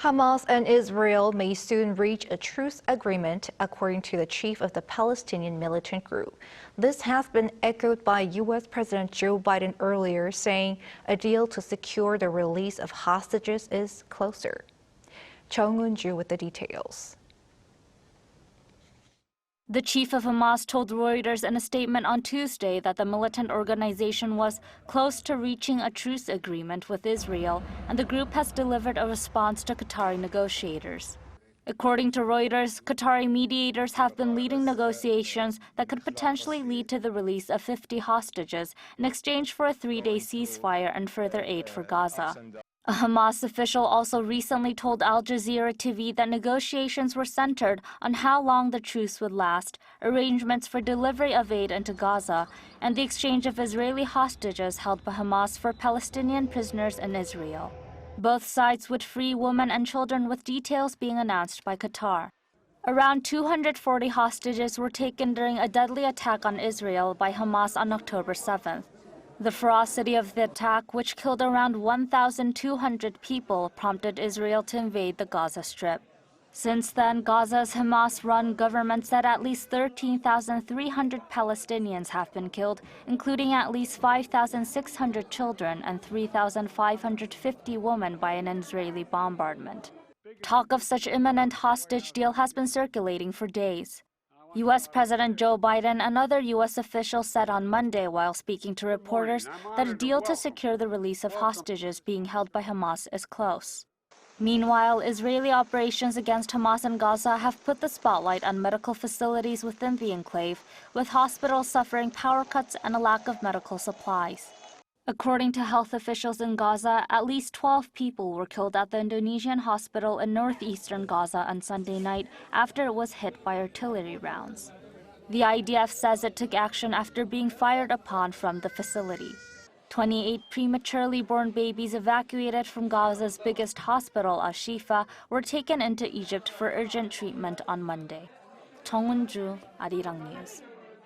Hamas and Israel may soon reach a truce agreement, according to the chief of the Palestinian militant group. This has been echoed by U.S. President Joe Biden earlier, saying a deal to secure the release of hostages is closer. Jeong Eun-joo with the details. The chief of Hamas told Reuters in a statement on Tuesday that the militant organization was close to reaching a truce agreement with Israel, and the group has delivered a response to Qatari negotiators. According to Reuters, Qatari mediators have been leading negotiations that could potentially lead to the release of 50 hostages in exchange for a 3-day ceasefire and further aid for Gaza. A Hamas official also recently told Jazeera TV that negotiations were centered on how long the truce would last, arrangements for delivery of aid into Gaza, and the exchange of Israeli hostages held by Hamas for Palestinian prisoners in Israel. Both sides would free women and children, with details being announced by Qatar. Around 240 hostages were taken during a deadly attack on Israel by Hamas on October 7th. The ferocity of the attack, which killed around 1,200 people, prompted Israel to invade the Gaza Strip. Since then, Gaza's Hamas-run government said at least 13,300 Palestinians have been killed, including at least 5,600 children and 3,550 women by an Israeli bombardment. Talk of such imminent hostage deal has been circulating for days. U.S. President Joe Biden and other U.S. officials said on Monday while speaking to reporters that a deal to secure the release of hostages being held by Hamas is close. Meanwhile, Israeli operations against Hamas in Gaza have put the spotlight on medical facilities within the enclave, with hospitals suffering power cuts and a lack of medical supplies. According to health officials in Gaza, at least 12 people were killed at the Indonesian hospital in northeastern Gaza on Sunday night after it was hit by artillery rounds. The IDF says it took action after being fired upon from the facility. 28 prematurely born babies evacuated from Gaza's biggest hospital, Al-Shifa, were taken into Egypt for urgent treatment on Monday. Jeong Eun-joo, Arirang News.